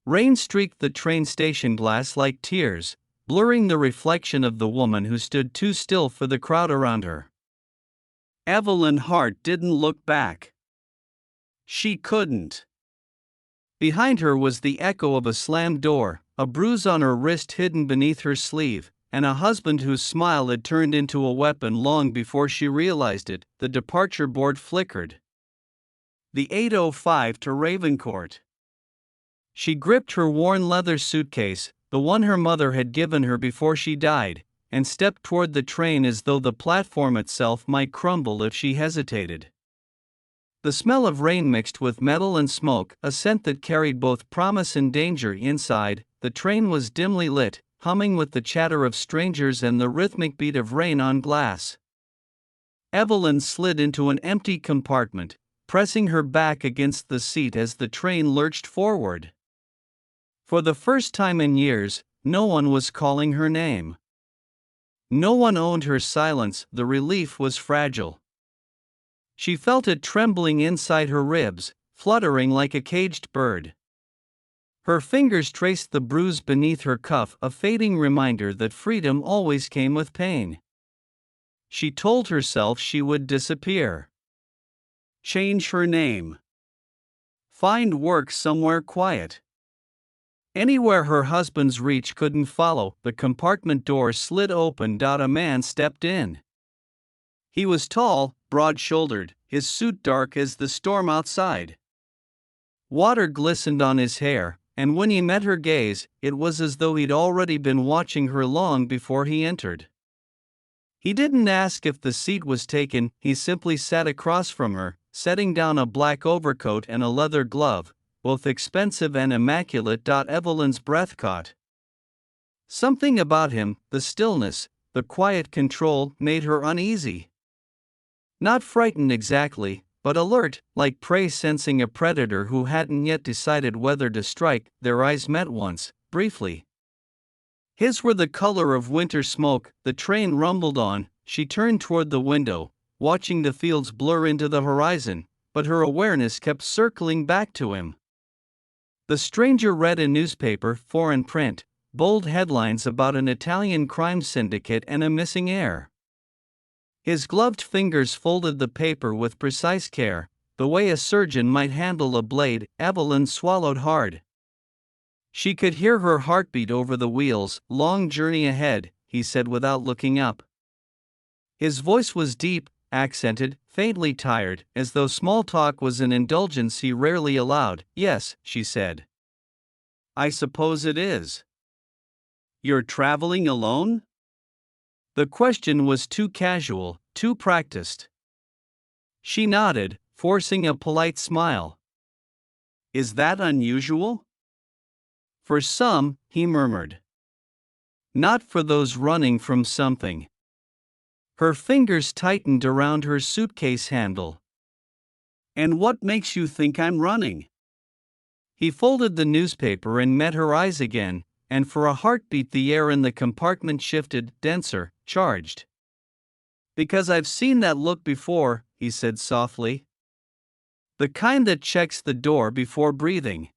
Rain streaked the train station glass like tears, blurring the reflection of the woman who stood too still for the crowd around her. Evelyn Hart didn't look back. She couldn't. Behind her was the echo of a slammed door, a bruise on her wrist hidden beneath her sleeve, and a husband whose smile had turned into a weapon long before she realized it. The departure board flickered. The 8:05 to Ravencourt. She gripped her worn leather suitcase, the one her mother had given her before she died, and stepped toward the train as though the platform itself might crumble if she hesitated. The smell of rain mixed with metal and smoke, a scent that carried both promise and danger inside. The train was dimly lit, humming with the chatter of strangers and the rhythmic beat of rain on glass. Evelyn slid into an empty compartment, pressing her back against the seat as the train lurched forward. For the first time in years, no one was calling her name. No one owned her silence. The relief was fragile. She felt it trembling inside her ribs, fluttering like a caged bird. Her fingers traced the bruise beneath her cuff, a fading reminder that freedom always came with pain. She told herself she would disappear. Change her name. Find work somewhere quiet. Anywhere her husband's reach couldn't follow. The compartment door slid open. A man stepped in. He was tall, broad-shouldered, his suit dark as the storm outside. Water glistened on his hair, and when he met her gaze, it was as though he'd already been watching her long before he entered. He didn't ask if the seat was taken, he simply sat across from her, setting down a black overcoat and a leather glove, both expensive and immaculate. Evelyn's breath caught. Something about him, the stillness, the quiet control, made her uneasy. Not frightened exactly, but alert, like prey sensing a predator who hadn't yet decided whether to strike. Their eyes met once, briefly. His were the color of winter smoke. The train rumbled on. She turned toward the window, watching the fields blur into the horizon, but her awareness kept circling back to him. The stranger read a newspaper, foreign print, bold headlines about an Italian crime syndicate and a missing heir. His gloved fingers folded the paper with precise care, the way a surgeon might handle a blade. Evelyn swallowed hard. She could hear her heartbeat over the wheels. Long journey ahead, he said without looking up. His voice was deep, accented, faintly tired, as though small talk was an indulgence he rarely allowed. Yes, she said. I suppose it is. You're traveling alone? The question was too casual, too practiced. She nodded, forcing a polite smile. Is that unusual? For some, he murmured. Not for those running from something. Her fingers tightened around her suitcase handle. And what makes you think I'm running? He folded the newspaper and met her eyes again, and for a heartbeat the air in the compartment shifted, denser, charged. Because I've seen that look before, he said softly. The kind that checks the door before breathing.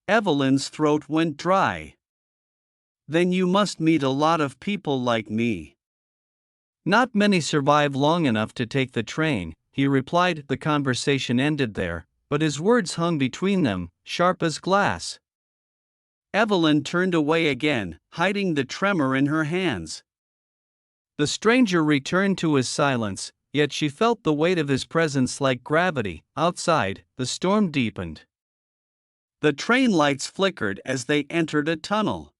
Evelyn's throat went dry. Then you must meet a lot of people like me. Not many survive long enough to take the train, he replied. The conversation ended there, but his words hung between them, sharp as glass. Evelyn turned away again, hiding the tremor in her hands. The stranger returned to his silence, yet she felt the weight of his presence like gravity. Outside, the storm deepened. The train lights flickered as they entered a tunnel.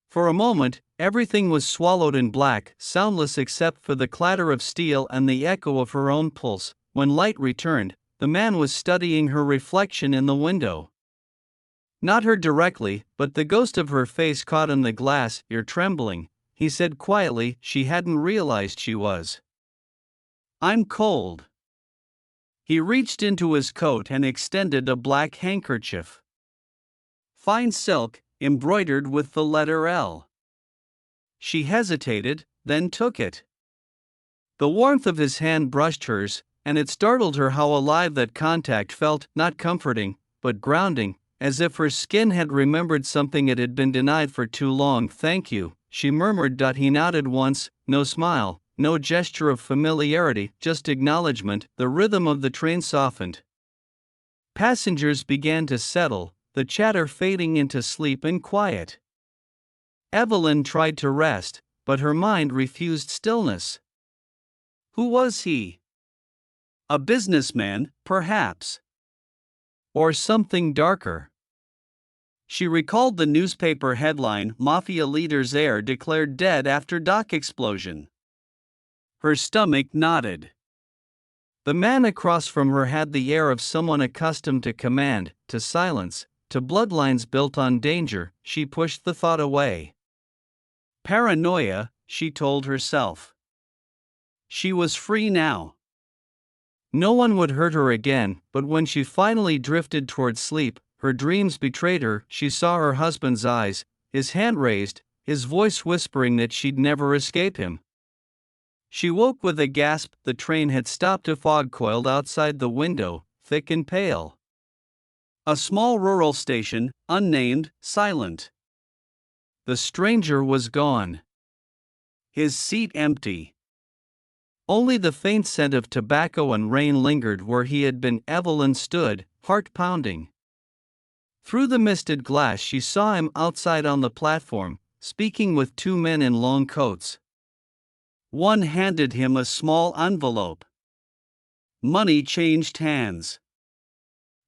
For a moment, everything was swallowed in black, soundless except for the clatter of steel and the echo of her own pulse. When light returned, the man was studying her reflection in the window. Not her directly, but the ghost of her face caught in the glass. You're trembling, he said quietly. She hadn't realized she was. I'm cold. He reached into his coat and extended a black handkerchief. Fine silk, embroidered with the letter L. She hesitated, then took it. The warmth of his hand brushed hers, and it startled her how alive that contact felt, not comforting, but grounding. as if her skin had remembered something it had been denied for too long. "Thank you," she murmured. He nodded once, no smile, no gesture of familiarity, just acknowledgement. The rhythm of the train softened. Passengers began to settle, the chatter fading into sleep and quiet. Evelyn tried to rest, but her mind refused stillness. Who was he? A businessman, perhaps. Or something darker. She recalled the newspaper headline, "Mafia leader's heir declared dead after dock explosion." Her stomach knotted. The man across from her had the air of someone accustomed to command, to silence, to bloodlines built on danger. She pushed the thought away. Paranoia, she told herself. She was free now. No one would hurt her again, but when she finally drifted toward sleep, her dreams betrayed her. She saw her husband's eyes, his hand raised, his voice whispering that she'd never escape him. She woke with a gasp. The train had stopped. A fog coiled outside the window, thick and pale. A small rural station, unnamed, silent. The stranger was gone. His seat empty. Only the faint scent of tobacco and rain lingered where he had been. Evelyn stood, heart pounding. Through the misted glass she saw him outside on the platform, speaking with two men in long coats. One handed him a small envelope. Money changed hands.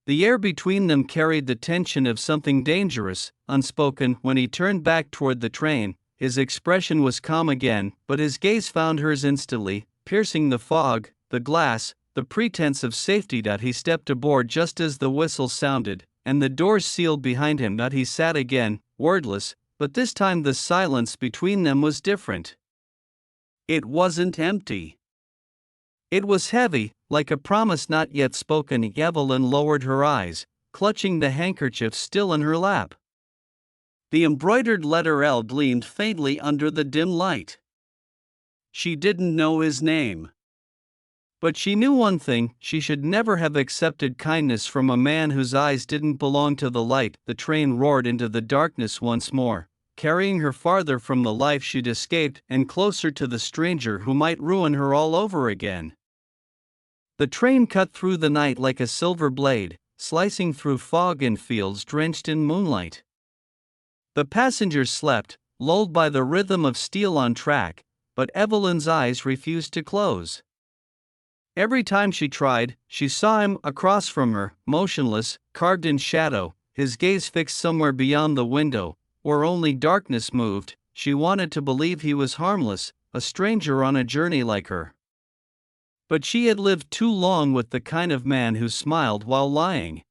The air between them carried the tension of something dangerous, unspoken. When he turned back toward the train, his expression was calm again, but his gaze found hers instantly, piercing the fog, the glass, the pretense of safety. He stepped aboard just as the whistle sounded, and the doors sealed behind him. He sat again, wordless, but this time the silence between them was different. It wasn't empty. It was heavy, like a promise not yet spoken. Evelyn lowered her eyes, clutching the handkerchief still in her lap. The embroidered letter L gleamed faintly under the dim light. She didn't know his name. But she knew one thing: she should never have accepted kindness from a man whose eyes didn't belong to the light. The train roared into the darkness once more, carrying her farther from the life she'd escaped and closer to the stranger who might ruin her all over again. The train cut through the night like a silver blade, slicing through fog and fields drenched in moonlight. The passengers slept, lulled by the rhythm of steel on track, but Evelyn's eyes refused to close. Every time she tried, she saw him across from her, motionless, carved in shadow, his gaze fixed somewhere beyond the window, where only darkness moved. She wanted to believe he was harmless, a stranger on a journey like her. But she had lived too long with the kind of man who smiled while lying.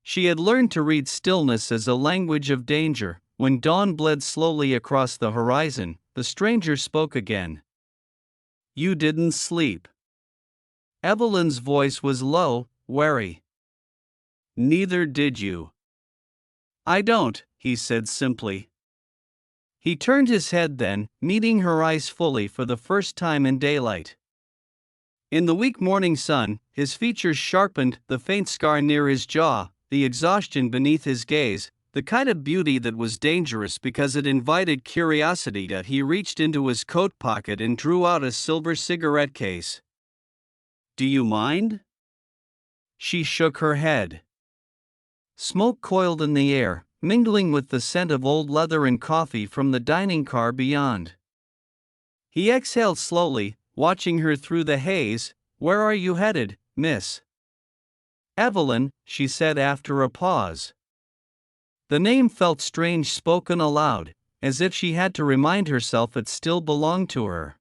She had learned to read stillness as a language of danger. When dawn bled slowly across the horizon, the stranger spoke again. "You didn't sleep." Evelyn's voice was low, wary. "Neither did you." "I don't," he said simply. He turned his head then, meeting her eyes fully for the first time in daylight. In the weak morning sun, his features sharpened, the faint scar near his jaw, the exhaustion beneath his gaze, the kind of beauty that was dangerous because it invited curiosity. He reached into his coat pocket and drew out a silver cigarette case. "Do you mind?" She shook her head. Smoke coiled in the air, mingling with the scent of old leather and coffee from the dining car beyond. He exhaled slowly, watching her through the haze. "Where are you headed, miss?" "Evelyn," she said after a pause. The name felt strange spoken aloud, as if she had to remind herself it still belonged to her.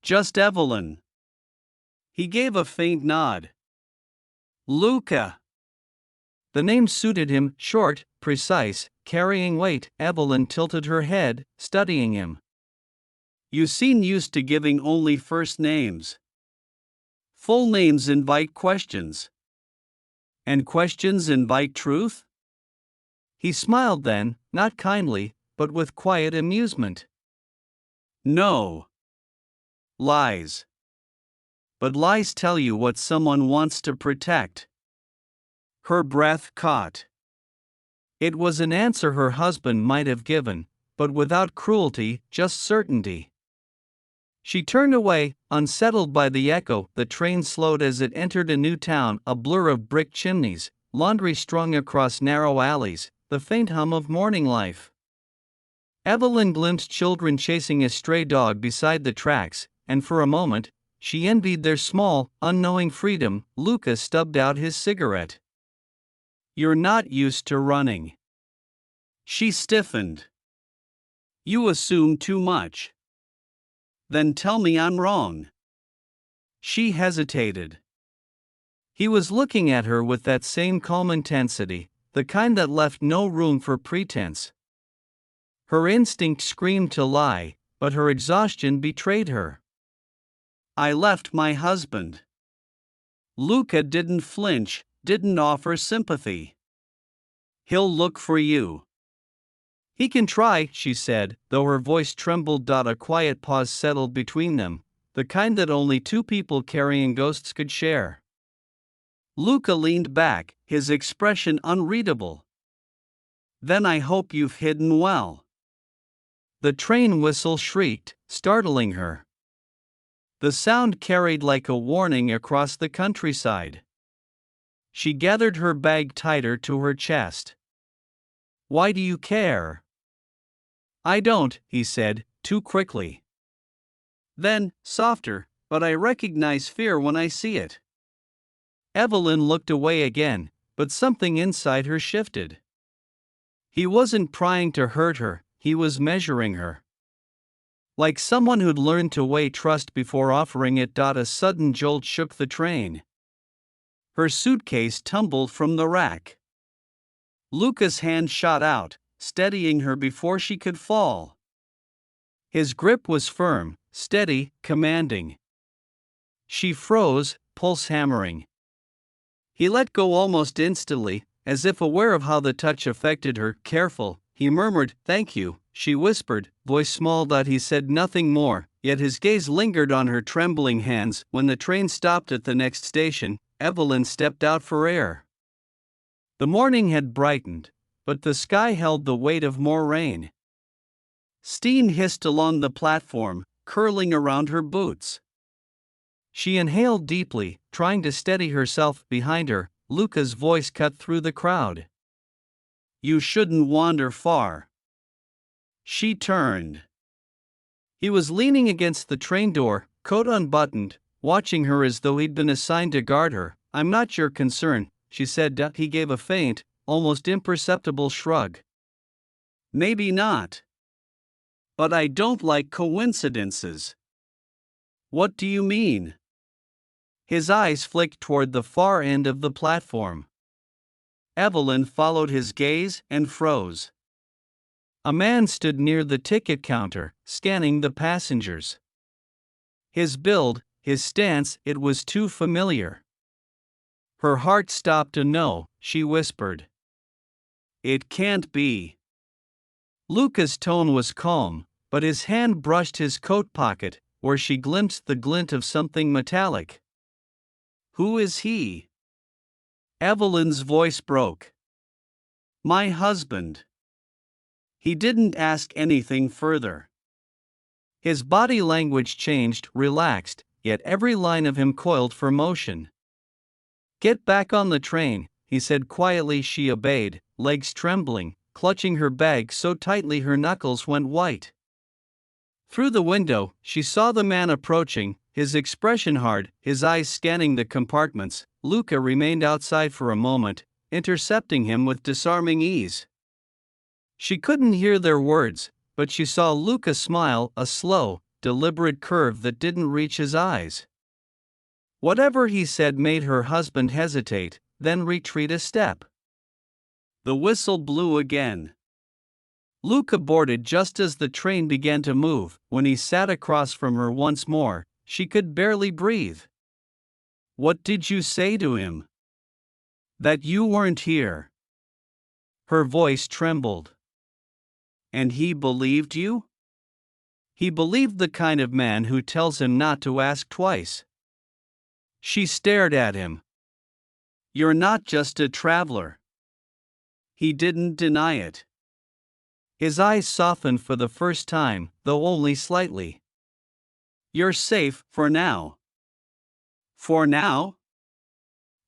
"Just Evelyn." He gave a faint nod. "Luca." The name suited him, short, precise, carrying weight. Evelyn tilted her head, studying him. "You seem used to giving only first names. Full names invite questions. And questions invite truth?" He smiled then, not kindly, but with quiet amusement. "No. Lies. But lies tell you what someone wants to protect." Her breath caught. It was an answer her husband might have given, but without cruelty, just certainty. She turned away, unsettled by the echo. The train slowed as it entered a new town, a blur of brick chimneys, laundry strung across narrow alleys, the faint hum of morning life. Evelyn glimpsed children chasing a stray dog beside the tracks, and for a moment, she envied their small, unknowing freedom. Luca stubbed out his cigarette. "You're not used to running." She stiffened. "You assume too much." "Then tell me I'm wrong." She hesitated. He was looking at her with that same calm intensity, the kind that left no room for pretense. Her instinct screamed to lie, but her exhaustion betrayed her. "I left my husband." Luca didn't flinch, didn't offer sympathy. "He'll look for you." "He can try," she said, though her voice trembled. A quiet pause settled between them, the kind that only two people carrying ghosts could share. Luca leaned back, his expression unreadable. "Then I hope you've hidden well." The train whistle shrieked, startling her. The sound carried like a warning across the countryside. She gathered her bag tighter to her chest. "Why do you care?" "I don't," he said, too quickly. Then, softer, "But I recognize fear when I see it." Evelyn looked away again, but something inside her shifted. He wasn't trying to hurt her, he was measuring her. Like someone who'd learned to weigh trust before offering it. A sudden jolt shook the train. Her suitcase tumbled from the rack. Luca's hand shot out, steadying her before she could fall. His grip was firm, steady, commanding. She froze, pulse hammering. He let go almost instantly, as if aware of how the touch affected her. "Careful," he murmured. "Thank you," she whispered, voice small. He said nothing more, yet his gaze lingered on her trembling hands. When the train stopped at the next station, Evelyn stepped out for air. The morning had brightened, but the sky held the weight of more rain. Steam hissed along the platform, curling around her boots. She inhaled deeply, trying to steady herself. Behind her, Luca's voice cut through the crowd. "You shouldn't wander far." She turned. He was leaning against the train door, coat unbuttoned, watching her as though he'd been assigned to guard her. "I'm not your concern," she said. He gave a faint, almost imperceptible shrug. "Maybe not. But I don't like coincidences." "What do you mean?" His eyes flicked toward the far end of the platform. Evelyn followed his gaze and froze. A man stood near the ticket counter, scanning the passengers. His build, his stance, it was too familiar. Her heart stopped. "No," she whispered. "It can't be." Luca's tone was calm, but his hand brushed his coat pocket, where she glimpsed the glint of something metallic. "Who is he?" Evelyn's voice broke. "My husband." He didn't ask anything further. His body language changed, relaxed, yet every line of him coiled for motion. "Get back on the train," he said quietly. She obeyed, legs trembling, clutching her bag so tightly her knuckles went white. Through the window, she saw the man approaching, his expression hard, his eyes scanning the compartments. Luca remained outside for a moment, intercepting him with disarming ease. She couldn't hear their words, but she saw Luca smile, a slow, deliberate curve that didn't reach his eyes. Whatever he said made her husband hesitate, then retreat a step. The whistle blew again. Luca boarded just as the train began to move. When he sat across from her once more, she could barely breathe. "What did you say to him?" "That you weren't here." Her voice trembled. "And he believed you?" "He believed the kind of man who tells him not to ask twice." She stared at him. You're not just a traveler. He didn't deny it. His eyes softened for the first time, though only slightly. You're safe for now. For now?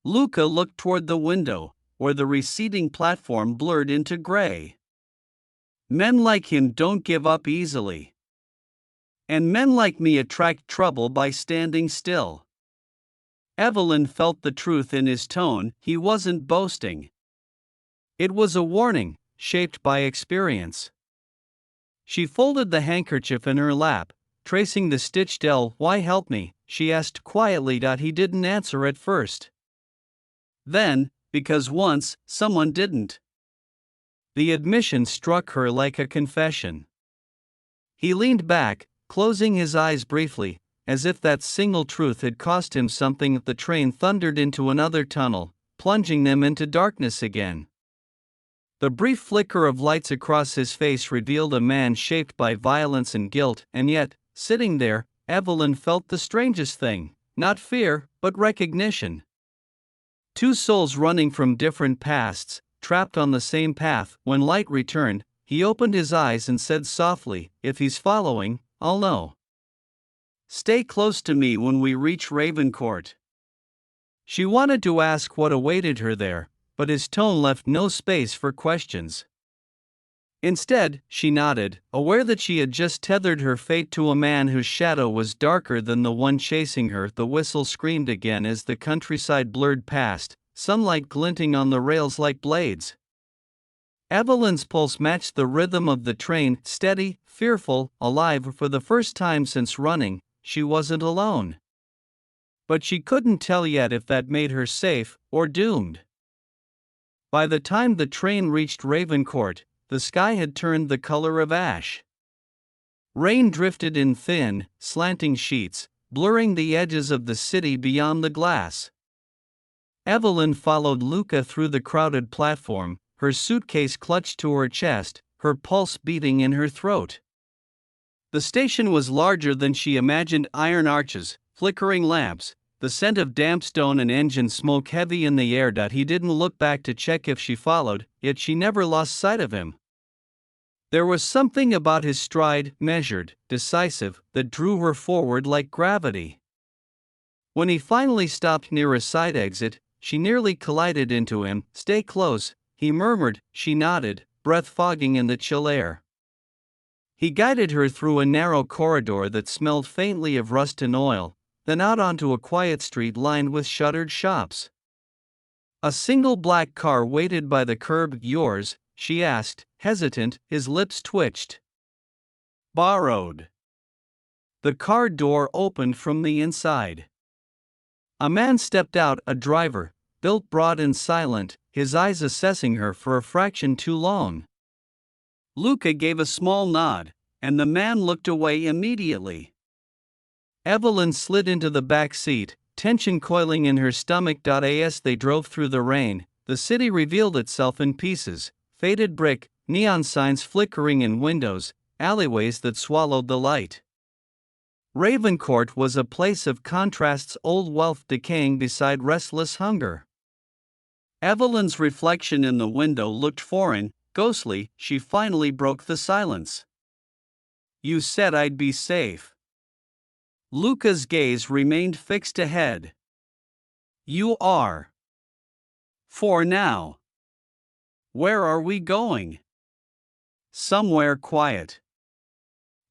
Luca looked toward the window, where the receding platform blurred into gray. Men like him don't give up easily. And men like me attract trouble by standing still. Evelyn felt the truth in his tone. He wasn't boasting. It was a warning, shaped by experience. She folded the handkerchief in her lap, tracing the stitched L. Why help me? She asked quietly. He didn't answer at first. Then, because once, someone didn't. The admission struck her like a confession. He leaned back, closing his eyes briefly, as if that single truth had cost him something. The train thundered into another tunnel, plunging them into darkness again. The brief flicker of lights across his face revealed a man shaped by violence and guilt, and yet, sitting there, Evelyn felt the strangest thing, not fear, but recognition. Two souls running from different pasts, trapped on the same path. When light returned, he opened his eyes and said softly, "If he's following, I'll know. Stay close to me when we reach Ravencourt." She wanted to ask what awaited her there, but his tone left no space for questions. Instead, she nodded, aware that she had just tethered her fate to a man whose shadow was darker than the one chasing her. The whistle screamed again as the countryside blurred past, sunlight glinting on the rails like blades. Evelyn's pulse matched the rhythm of the train, steady, fearful, alive. For the first time since running, she wasn't alone. But she couldn't tell yet if that made her safe or doomed. By the time the train reached Ravencourt, the sky had turned the color of ash. Rain drifted in thin, slanting sheets, blurring the edges of the city beyond the glass. Evelyn followed Luca through the crowded platform, her suitcase clutched to her chest, her pulse beating in her throat. The station was larger than she imagined. Iron arches, flickering lamps, the scent of damp stone and engine smoke heavy in the air. He didn't look back to check if she followed, yet she never lost sight of him. There was something about his stride, measured, decisive, that drew her forward like gravity. When he finally stopped near a side exit, she nearly collided into him. "Stay close," he murmured. She nodded, breath fogging in the chill air. He guided her through a narrow corridor that smelled faintly of rust and oil, then out onto a quiet street lined with shuttered shops. A single black car waited by the curb. "Yours?" she asked, hesitant. His lips twitched. "Borrowed." The car door opened from the inside. A man stepped out, a driver, built broad and silent, his eyes assessing her for a fraction too long. Luca gave a small nod, and the man looked away immediately. Evelyn slid into the back seat, tension coiling in her stomach. As they drove through the rain, the city revealed itself in pieces, faded brick, neon signs flickering in windows, alleyways that swallowed the light. Ravencourt was a place of contrasts, old wealth decaying beside restless hunger. Evelyn's reflection in the window looked foreign, ghostly. She finally broke the silence. "You said I'd be safe." Luca's gaze remained fixed ahead. "You are. For now." "Where are we going?" "Somewhere quiet.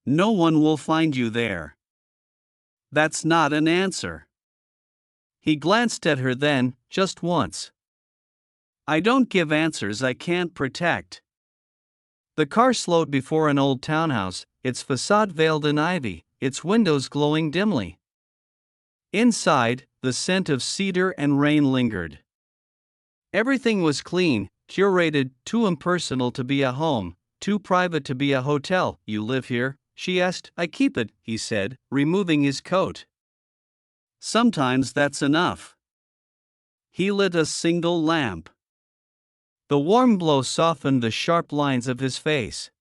No one will find you there." "That's not an answer." He glanced at her then, just once. "I don't give answers I can't protect." The car slowed before an old townhouse, its facade veiled in ivy, its windows glowing dimly. Inside, the scent of cedar and rain lingered. Everything was clean, curated, too impersonal to be a home, too private to be a hotel. "You live here?" she asked. "I keep it," he said, removing his coat. "Sometimes that's enough." He lit a single lamp. The warm glow softened the sharp lines of his face.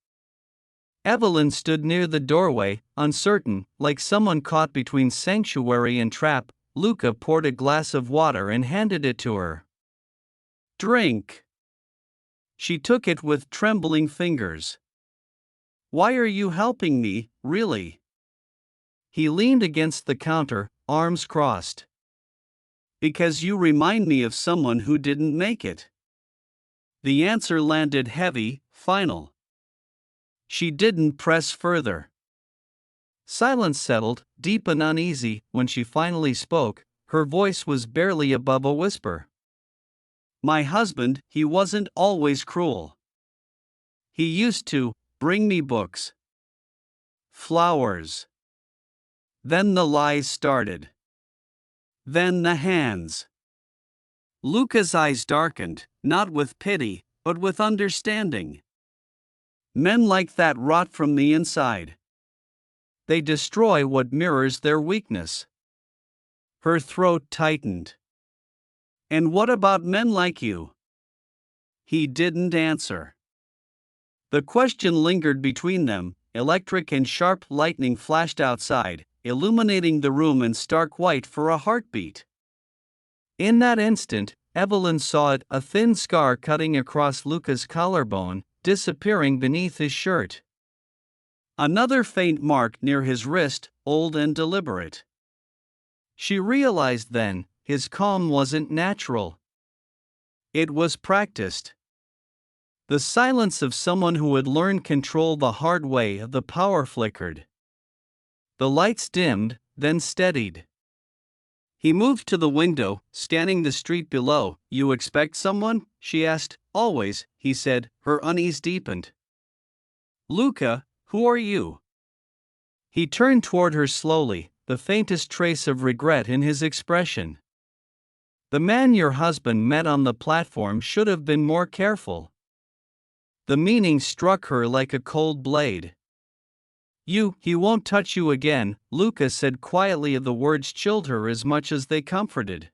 Evelyn stood near the doorway, uncertain, like someone caught between sanctuary and trap. Luca poured a glass of water and handed it to her. Drink. She took it with trembling fingers. Why are you helping me, really? He leaned against the counter, arms crossed. Because you remind me of someone who didn't make it. The answer landed heavy, final. She didn't press further. Silence settled, deep and uneasy. When she finally spoke, her voice was barely above a whisper. My husband, he wasn't always cruel. He used to bring me books. Flowers. Then the lies started. Then the hands. Luca's eyes darkened, not with pity, but with understanding. Men like that rot from the inside. They destroy what mirrors their weakness. Her throat tightened. And what about men like you? He didn't answer. The question lingered between them. Electric and sharp lightning flashed outside, illuminating the room in stark white for a heartbeat. In that instant, Evelyn saw it, a thin scar cutting across Luca's collarbone, disappearing beneath his shirt. Another faint mark near his wrist, old and deliberate. She realized then, his calm wasn't natural. It was practiced. The silence of someone who had learned control the hard way. The power flickered. The lights dimmed, then steadied. He moved to the window, scanning the street below. You expect someone? She asked. Always, he said, her unease deepened. Luca, who are you? He turned toward her slowly, the faintest trace of regret in his expression. The man your husband met on the platform should have been more careful. The meaning struck her like a cold blade. He won't touch you again, Luca said quietly. The words chilled her as much as they comforted.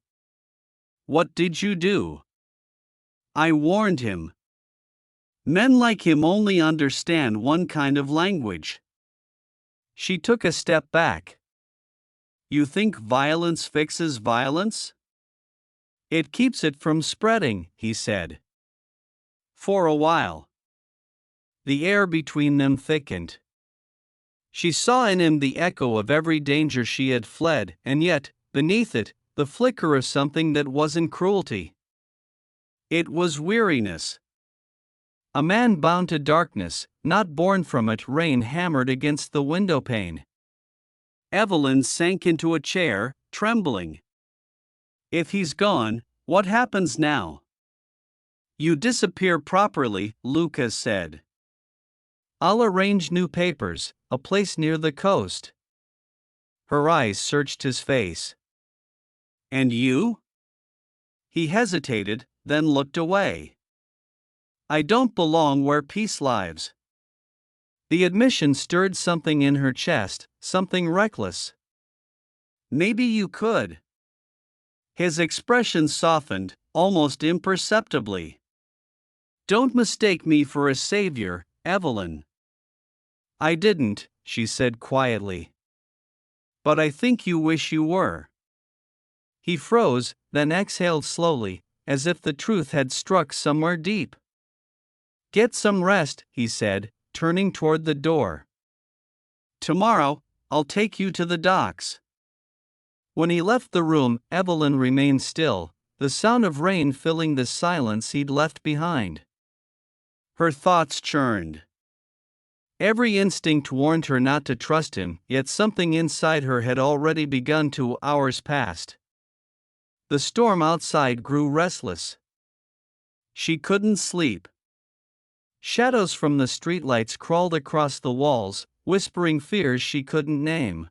What did you do? I warned him. Men like him only understand one kind of language. She took a step back. You think violence fixes violence? It keeps it from spreading, he said. For a while. The air between them thickened. She saw in him the echo of every danger she had fled, and yet, beneath it, the flicker of something that wasn't cruelty. It was weariness. A man bound to darkness, not born from it. Rain hammered against the windowpane. Evelyn sank into a chair, trembling. If he's gone, what happens now? You disappear properly, Luca said. I'll arrange new papers, a place near the coast. Her eyes searched his face. And you? He hesitated, then looked away. I don't belong where peace lives. The admission stirred something in her chest, something reckless. Maybe you could. His expression softened, almost imperceptibly. Don't mistake me for a savior, Evelyn. I didn't, she said quietly. But I think you wish you were. He froze, then exhaled slowly, as if the truth had struck somewhere deep. Get some rest, he said, turning toward the door. Tomorrow, I'll take you to the docks. When he left the room, Evelyn remained still, the sound of rain filling the silence he'd left behind. Her thoughts churned. Every instinct warned her not to trust him, yet something inside her had already begun to. Hours passed. The storm outside grew restless. She couldn't sleep. Shadows from the streetlights crawled across the walls, whispering fears she couldn't name.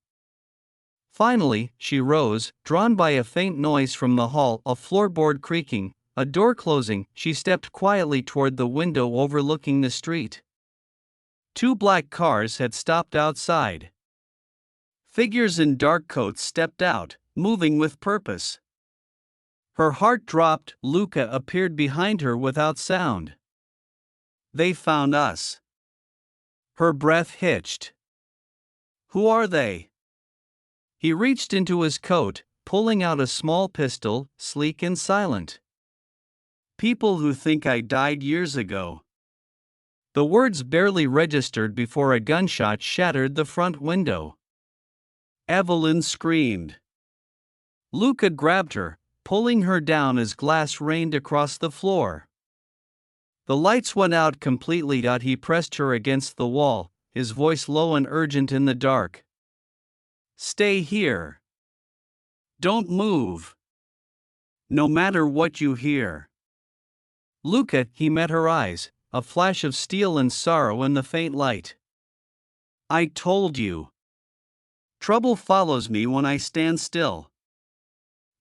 Finally, she rose, drawn by a faint noise from the hall, a floorboard creaking, a door closing. She stepped quietly toward the window overlooking the street. 2 black cars had stopped outside. Figures in dark coats stepped out, moving with purpose. Her heart dropped. Luca appeared behind her without sound. They found us. Her breath hitched. Who are they? He reached into his coat, pulling out a small pistol, sleek and silent. People who think I died years ago. The words barely registered before a gunshot shattered the front window. Evelyn screamed. Luca grabbed her, pulling her down as glass rained across the floor. The lights went out completely. He pressed her against the wall, his voice low and urgent in the dark. Stay here. Don't move. No matter what you hear. Luca, he met her eyes, a flash of steel and sorrow in the faint light. I told you. Trouble follows me when I stand still.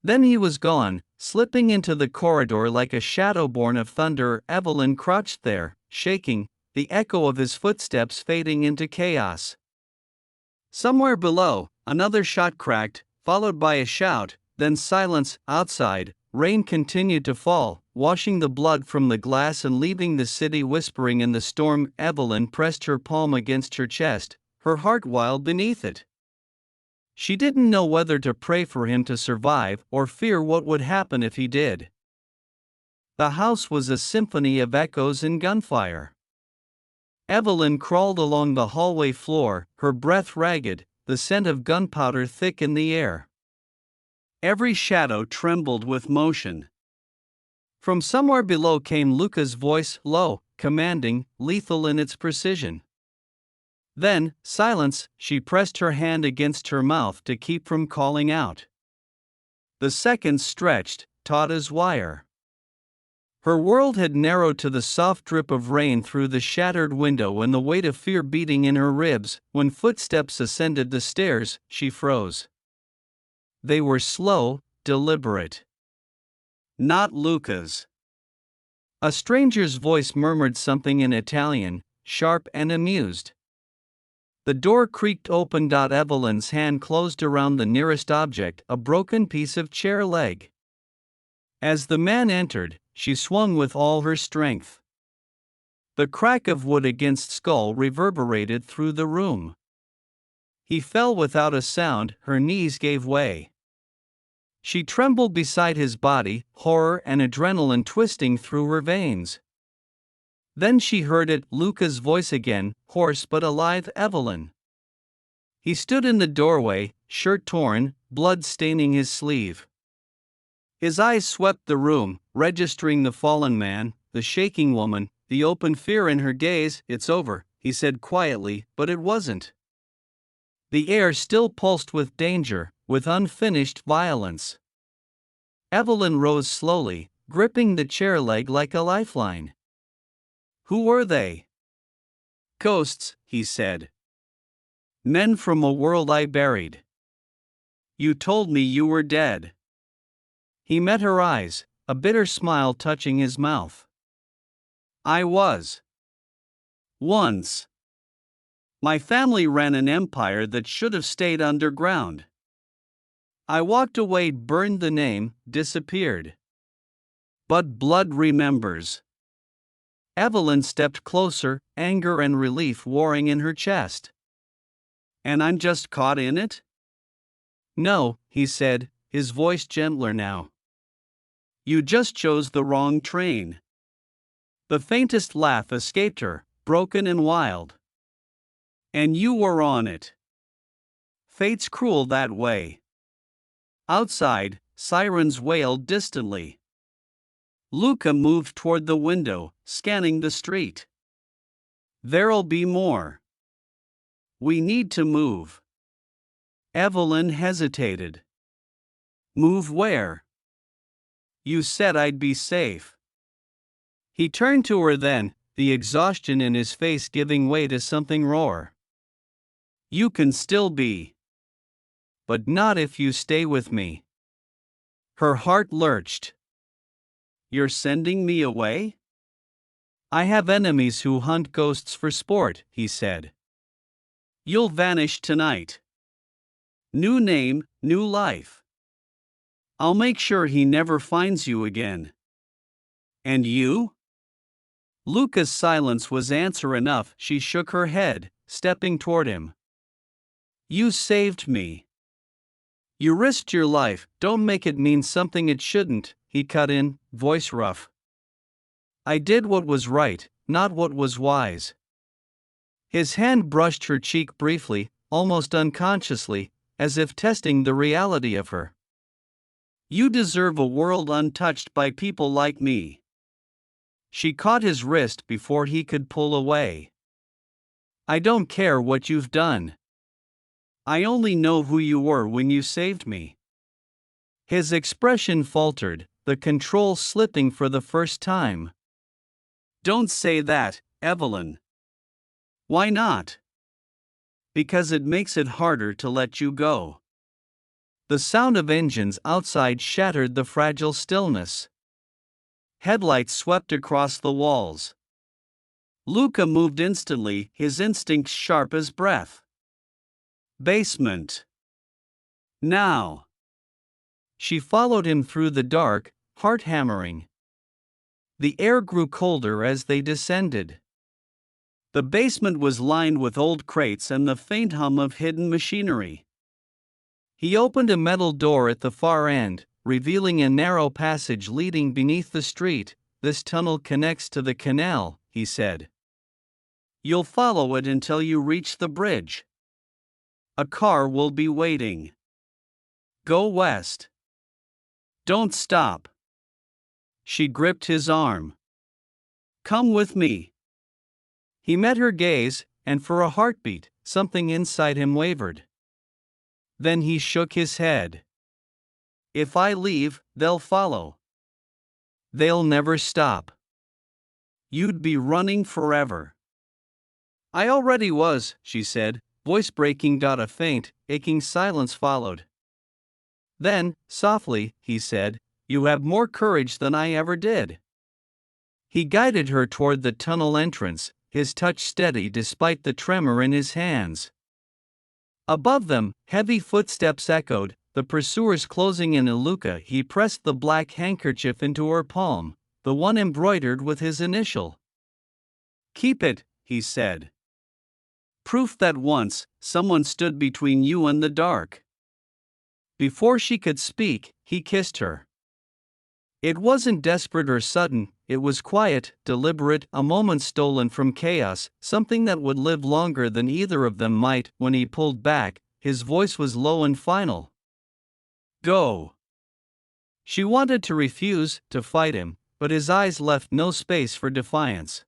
Then he was gone, slipping into the corridor like a shadow born of thunder. Evelyn crouched there, shaking, the echo of his footsteps fading into chaos. Somewhere below, another shot cracked, followed by a shout, then silence. Outside, rain continued to fall, washing the blood from the glass and leaving the city whispering in the storm. Evelyn pressed her palm against her chest, her heart wild beneath it. She didn't know whether to pray for him to survive or fear what would happen if he did. The house was a symphony of echoes and gunfire. Evelyn crawled along the hallway floor, her breath ragged, the scent of gunpowder thick in the air. Every shadow trembled with motion. From somewhere below came Luca's voice, low, commanding, lethal in its precision. Then, silence. She pressed her hand against her mouth to keep from calling out. The seconds stretched, taut as wire. Her world had narrowed to the soft drip of rain through the shattered window and the weight of fear beating in her ribs. When footsteps ascended the stairs, she froze. They were slow, deliberate. Not Luca's. A stranger's voice murmured something in Italian, sharp and amused. The door creaked open. Evelyn's hand closed around the nearest object, a broken piece of chair leg. As the man entered, she swung with all her strength. The crack of wood against skull reverberated through the room. He fell without a sound, her knees gave way. She trembled beside his body, horror and adrenaline twisting through her veins. Then she heard it, Luca's voice again, hoarse but alive. Evelyn. He stood in the doorway, shirt torn, blood staining his sleeve. His eyes swept the room, registering the fallen man, the shaking woman, the open fear in her gaze. It's over, he said quietly, but it wasn't. The air still pulsed with danger, with unfinished violence. Evelyn rose slowly, gripping the chair leg like a lifeline. Who were they? Ghosts, he said. Men from a world I buried. You told me you were dead. He met her eyes, a bitter smile touching his mouth. I was. Once. My family ran an empire that should have stayed underground. I walked away, burned the name, disappeared. But blood remembers. Evelyn stepped closer, anger and relief warring in her chest. And I'm just caught in it? No, he said, his voice gentler now. You just chose the wrong train. The faintest laugh escaped her, broken and wild. And you were on it. Fate's cruel that way. Outside, sirens wailed distantly. Luca moved toward the window, scanning the street. There'll be more. We need to move. Evelyn hesitated. Move where? You said I'd be safe. He turned to her then, the exhaustion in his face giving way to something raw. You can still be. But not if you stay with me. Her heart lurched. You're sending me away? I have enemies who hunt ghosts for sport, he said. You'll vanish tonight. New name, new life. I'll make sure he never finds you again. And you? Luca's silence was answer enough. She shook her head, stepping toward him. You saved me. You risked your life, don't make it mean something it shouldn't, he cut in, voice rough. I did what was right, not what was wise. His hand brushed her cheek briefly, almost unconsciously, as if testing the reality of her. You deserve a world untouched by people like me. She caught his wrist before he could pull away. I don't care what you've done. I only know who you were when you saved me. His expression faltered, the control slipping for the first time. Don't say that, Evelyn. Why not? Because it makes it harder to let you go. The sound of engines outside shattered the fragile stillness. Headlights swept across the walls. Luca moved instantly, his instincts sharp as breath. Basement. Now. She followed him through the dark, heart hammering. The air grew colder as they descended. The basement was lined with old crates and the faint hum of hidden machinery. He opened a metal door at the far end, revealing a narrow passage leading beneath the street. This tunnel connects to the canal, he said. You'll follow it until you reach the bridge. A car will be waiting. Go west. Don't stop. She gripped his arm. Come with me. He met her gaze, and for a heartbeat, something inside him wavered. Then he shook his head. If I leave, they'll follow. They'll never stop. You'd be running forever. I already was, she said, voice breaking. A faint, aching silence followed. Then, softly, he said, you have more courage than I ever did. He guided her toward the tunnel entrance, his touch steady despite the tremor in his hands. Above them, heavy footsteps echoed, the pursuers closing in. Luca, he pressed the black handkerchief into her palm, the one embroidered with his initial. Keep it, he said. Proof that once, someone stood between you and the dark. Before she could speak, he kissed her. It wasn't desperate or sudden, it was quiet, deliberate, a moment stolen from chaos, something that would live longer than either of them might. When he pulled back, his voice was low and final. Go. She wanted to refuse, to fight him, but his eyes left no space for defiance.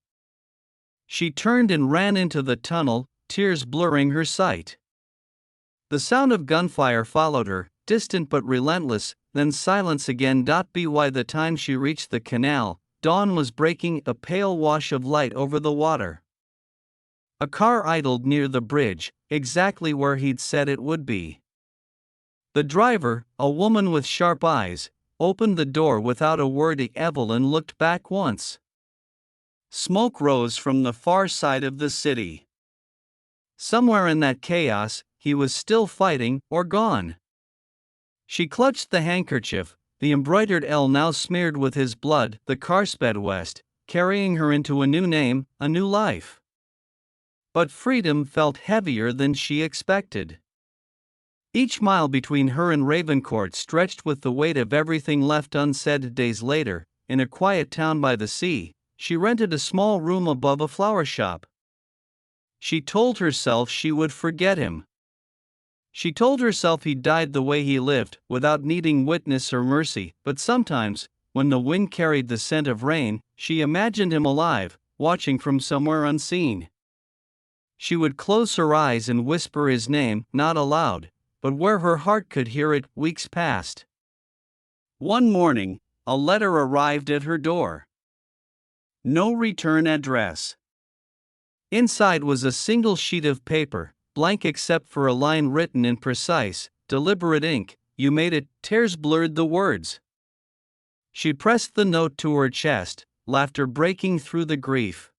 She turned and ran into the tunnel, tears blurring her sight. The sound of gunfire followed her, distant but relentless, then silence again. By the time she reached the canal, dawn was breaking, a pale wash of light over the water. A car idled near the bridge, exactly where he'd said it would be. The driver, a woman with sharp eyes, opened the door without a word. Evelyn looked back once. Smoke rose from the far side of the city. Somewhere in that chaos, he was still fighting, or gone. She clutched the handkerchief, the embroidered L now smeared with his blood. The car sped west, carrying her into a new name, a new life. But freedom felt heavier than she expected. Each mile between her and Ravencourt stretched with the weight of everything left unsaid. Days later, in a quiet town by the sea, she rented a small room above a flower shop. She told herself she would forget him. She told herself he died the way he lived, without needing witness or mercy. But sometimes, when the wind carried the scent of rain, she imagined him alive, watching from somewhere unseen. She would close her eyes and whisper his name, not aloud, but where her heart could hear it. Weeks passed. One morning, a letter arrived at her door. No return address. Inside was a single sheet of paper, blank except for a line written in precise, deliberate ink. You made it. Tears blurred the words. She pressed the note to her chest, laughter breaking through the grief.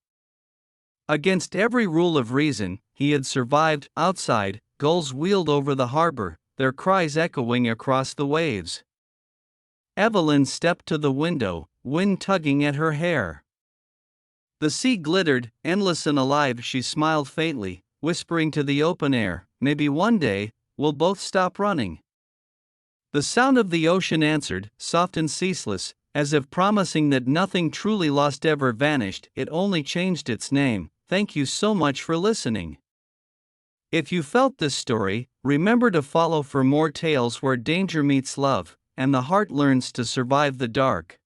Against every rule of reason, he had survived. Outside, gulls wheeled over the harbor, their cries echoing across the waves. Evelyn stepped to the window, wind tugging at her hair. The sea glittered, endless and alive. She smiled faintly, whispering to the open air, maybe one day, we'll both stop running. The sound of the ocean answered, soft and ceaseless, As if promising that nothing truly lost ever vanished, it only changed its name. Thank you so much for listening. If you felt this story, remember to follow for more tales where danger meets love, and the heart learns to survive the dark.